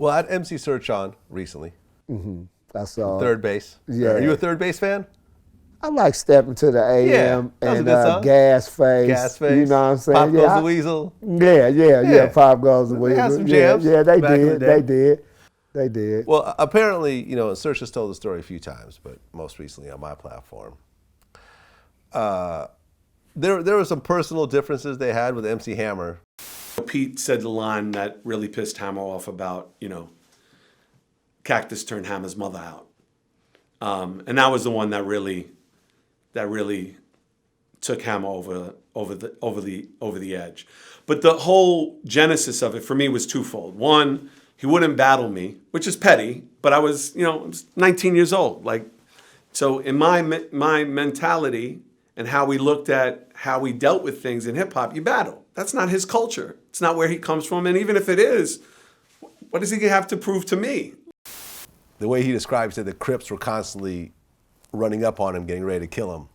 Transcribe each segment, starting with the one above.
Well, I had MC Serch on recently. I saw Third base. Yeah. Are you a third base fan? I like stepping to the AM that was a and good song. Gas Face. Gas Face. You know what I'm saying? Pop Goes the Weasel. Yeah. Pop Goes the Weasel. They had some jams. Yeah, they back in the did. day. They did. Well, apparently, Serch has told the story a few times, but most recently on my platform. There were some personal differences they had with MC Hammer. Pete said the line that really pissed Hammer off about, Cactus turned Hammer's mother out. And that was the one that really took Hammer over the edge. But the whole genesis of it for me was twofold. One, he wouldn't battle me, which is petty, but I was 19 years old. So in my mentality and how we looked at how we dealt with things in hip hop, you battle. That's not his culture. It's not where he comes from. And even if it is, what does he have to prove to me? The way he describes it, the Crips were constantly running up on him, getting ready to kill him.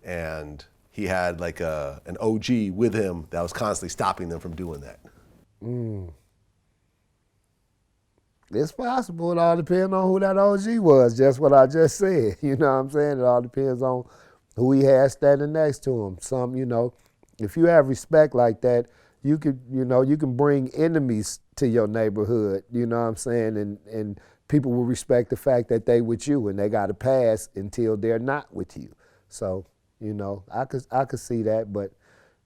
And he had like an OG with him that was constantly stopping them from doing that. It's possible. It all depends on who that OG was, just what I just said. You know what I'm saying? It all depends on who he has standing next to him. If you have respect like that, you can bring enemies to your neighborhood, you know what I'm saying? And people will respect the fact that they with you and they got to pass until they're not with you. So, I could see that, but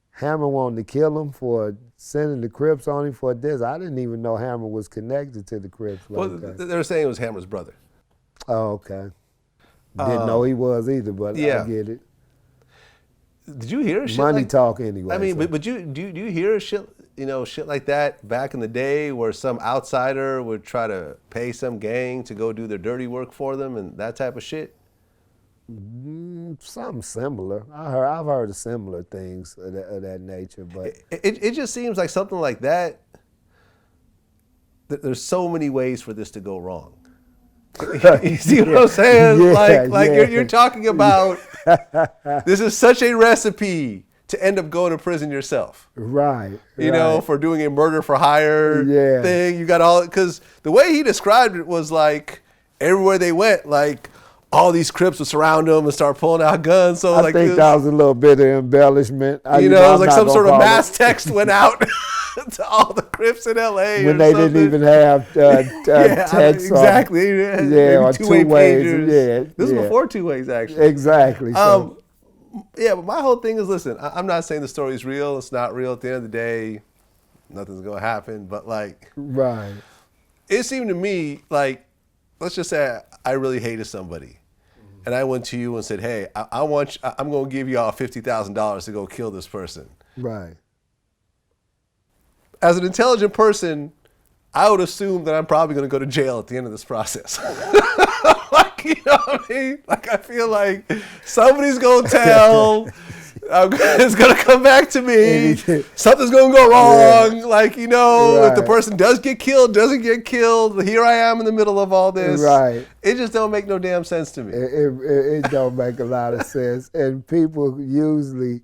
Hammer wanted to kill him for sending the Crips on him for this. I didn't even know Hammer was connected to the Crips like that. They were saying it was Hammer's brother. Oh, okay. Didn't know he was either, but I get it. Did you hear shit Money talk anyway. I mean, but do you hear shit like that back in the day where some outsider would try to pay some gang to go do their dirty work for them and that type of shit? Something similar. I've heard of similar things of that nature, but it just seems like something like that. There's so many ways for this to go wrong. You see what I'm saying? You're talking about. This is such a recipe to end up going to prison yourself. Right. For doing a murder for hire thing. You got all, because the way he described it was like everywhere they went, like all these Crips would surround them and start pulling out guns. So I think that was a little bit of embellishment. It was like some sort of mass text went out to all the Crips in LA. When they didn't even have text. Exactly. Or two ways. This was before two ways, actually. Exactly. But my whole thing is, listen, I'm not saying the story's real. It's not real. At the end of the day, nothing's going to happen. But right. It seemed to me like, let's just say I really hated somebody. And I went to you and said, hey, I'm going to give you all $50,000 to go kill this person. Right. As an intelligent person, I would assume that I'm probably going to go to jail at the end of this process. You know what I mean? I feel like somebody's going to tell. It's going to come back to me. Something's going to go wrong. Right. If the person does get killed, doesn't get killed, here I am in the middle of all this. Right. It just don't make no damn sense to me. It don't make a lot of sense. And people usually,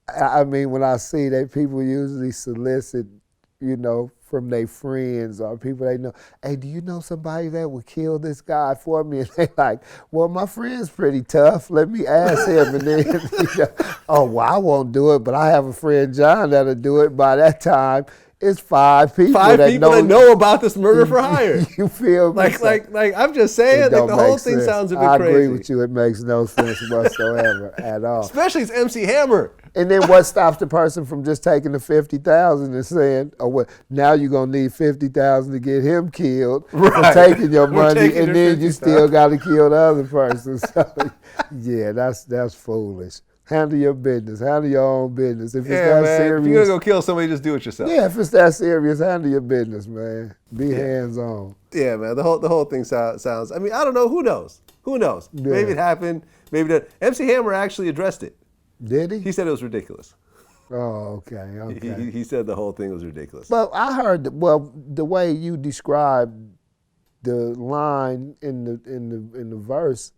when I see that, people usually solicit, from their friends or people they know, hey, do you know somebody that would kill this guy for me? And they like, well, my friend's pretty tough. Let me ask him. And then, oh, well, I won't do it, but I have a friend, John, that'll do it. By that time, it's five people that know about this murder for hire. You feel me? I'm just saying, the whole thing sounds a bit crazy. I agree with you. It makes no sense whatsoever at all. Especially it's MC Hammer. And then what stops the person from just taking the $50,000 and saying, oh, well, now you're going to need $50,000 to get him killed for taking your money, and then you still got to kill the other person. So, that's foolish. Handle your business. Handle your own business. If it's that serious. If you're going to go kill somebody, just do it yourself. Yeah, if it's that serious, handle your business, man. Be hands-on. Yeah, man. The whole thing sounds, I don't know. Who knows? Yeah. Maybe it happened. Maybe not. MC Hammer actually addressed it. Did he? He said it was ridiculous. Oh, okay. He said the whole thing was ridiculous. But I heard, the way you described the line in the verse,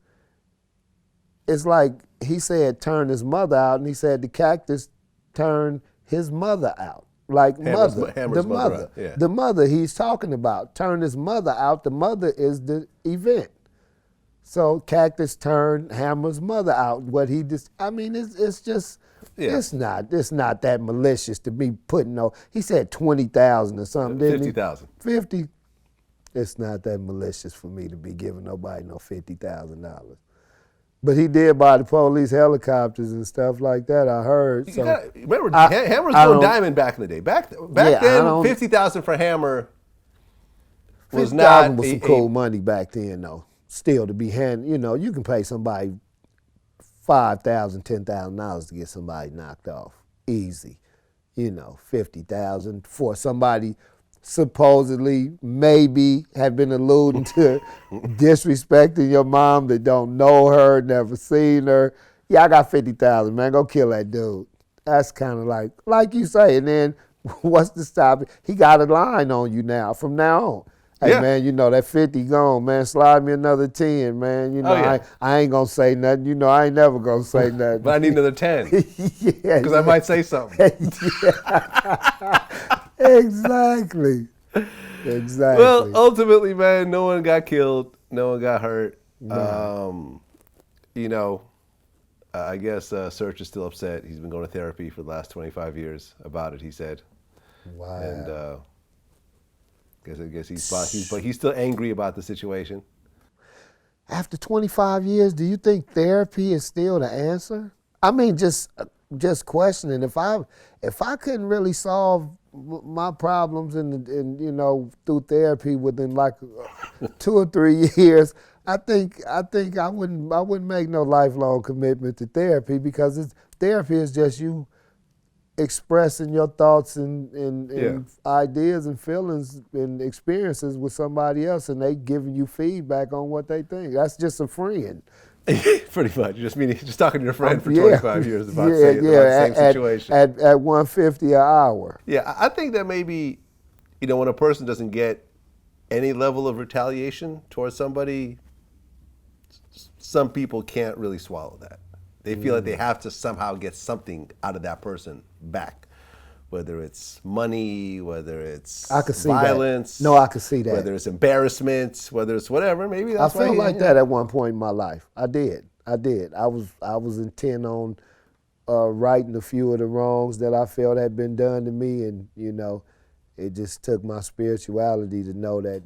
it's like he said turn his mother out, and he said the Cactus turned his mother out. like Hammer's the mother. right, yeah. The mother he's talking about. Turn his mother out. The mother is the event. So Cactus turned Hammer's mother out. What he just, I mean, it's just, Yeah. it's not that malicious to be putting no. He said 20,000 or something, didn't he? 50,000. 50. It's not that malicious for me to be giving nobody no $50,000. But he did buy the police helicopters and stuff like that, I heard. So Remember, Hammer was doing diamond back in the day. Back then, 50,000 for Hammer was not 50,000 was some cool money back then, though. Still to be you can pay somebody $5,000, $10,000 to get somebody knocked off, easy. 50,000 for somebody supposedly maybe had been alluding to disrespecting your mom that don't know her, never seen her. Yeah, I got 50,000, man. Go kill that dude. That's kind of like you say. And then what's the stop? He got a line on you now. From now on, hey yeah. man, that 50 gone, man. Slide me another 10, man. I ain't gonna say nothing. I ain't never gonna say nothing. But I need another 10. Yeah, because I might say something. Exactly. Well, ultimately, man, no one got killed. No one got hurt. No. I guess Serch is still upset. He's been going to therapy for the last 25 years about it, he said. Wow. And I guess he's still angry about the situation. After 25 years, do you think therapy is still the answer? I mean, just questioning. If I couldn't really solve my problems and through therapy within like 2 or 3 years, I think I wouldn't make no lifelong commitment to therapy, because therapy is just you expressing your thoughts and ideas and feelings and experiences with somebody else, and they giving you feedback on what they think. That's just a friend. Pretty much. Just talking to your friend for 25 years about the same situation. At $150 an hour. Yeah, I think that maybe, when a person doesn't get any level of retaliation towards somebody, some people can't really swallow that. They feel like they have to somehow get something out of that person back, whether it's money, whether it's violence. No, I could see that. Whether it's embarrassment, whether it's whatever. Maybe that's why. I felt like that at one point in my life. I did. I was intent on righting a few of the wrongs that I felt had been done to me, and it just took my spirituality to know that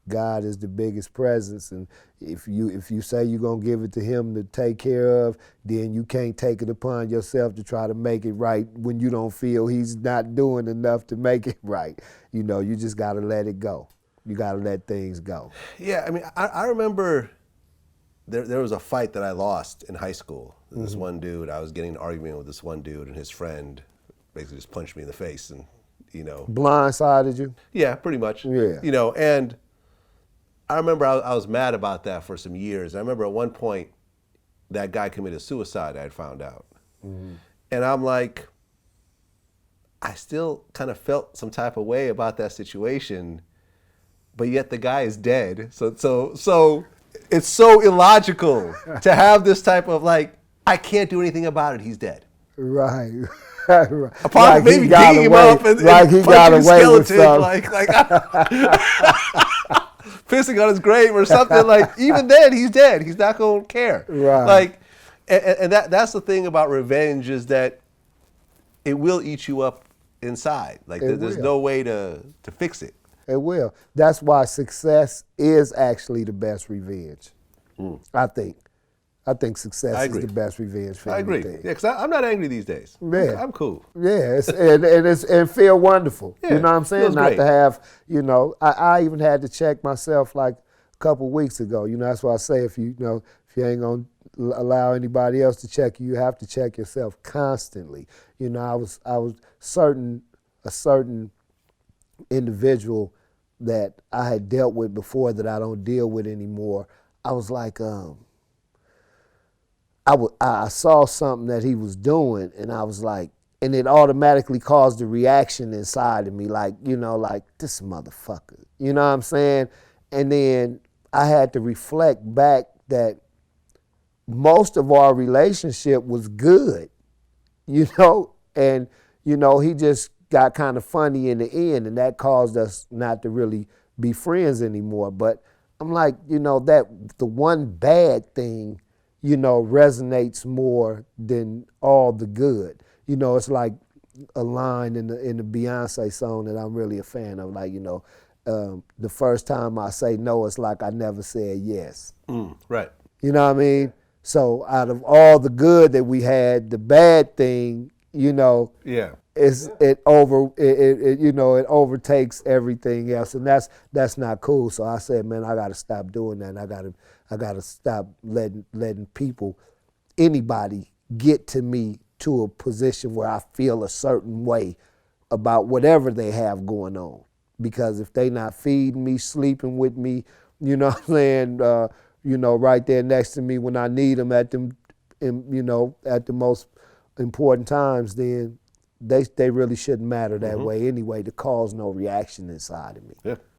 God is the biggest presence, and if you say you're gonna give it to Him to take care of, then you can't take it upon yourself to try to make it right when you don't feel He's not doing enough to make it right. You just gotta let it go. You gotta let things go. Yeah, I mean, I remember there was a fight that I lost in high school. This one dude, I was getting an argument with this one dude, and his friend basically just punched me in the face, and blindsided you? Yeah, pretty much. Yeah. And I remember I was mad about that for some years. I remember at one point that guy committed suicide, I had found out. And I'm like, I still kind of felt some type of way about that situation, but yet the guy is dead. So it's so illogical to have this type of I can't do anything about it, he's dead. Right. Apart from maybe digging him up and he got away with something. Pissing on his grave or something, even then he's dead. He's not gonna care. Right. And that's the thing about revenge, is that it will eat you up inside. There's no way to fix it. It will. That's why success is actually the best revenge. I think success is the best revenge for anything. I agree. Yeah, because I'm not angry these days. Yeah. I'm cool. Yeah, and feel wonderful. Yeah, you know what I'm saying? Not great. to have, I even had to check myself like a couple weeks ago. That's why I say if you ain't gonna allow anybody else to check you, you have to check yourself constantly. I was a certain individual that I had dealt with before that I don't deal with anymore. I was like, I saw something that he was doing, and I was like, and it automatically caused a reaction inside of me, like this motherfucker, you know what I'm saying? And then I had to reflect back that most of our relationship was good, and he just got kind of funny in the end, and that caused us not to really be friends anymore. But I'm like, you know, that the one bad thing, you know, resonates more than all the good. You know, it's like a line in the Beyonce song that I'm really a fan of, like, you know, the first time I say no, it's like I never said yes. Right. You know what I mean? So out of all the good that we had, the bad thing, you know, Yeah. it overtakes everything else, and that's not cool. So I said, man, I got to stop doing that. I got to stop letting people, anybody, get to me to a position where I feel a certain way about whatever they have going on. Because if they not feeding me, sleeping with me, you know what I'm saying, you know, right there next to me when I need them at the most important times, then they really shouldn't matter that way anyway, to cause no reaction inside of me. Yeah.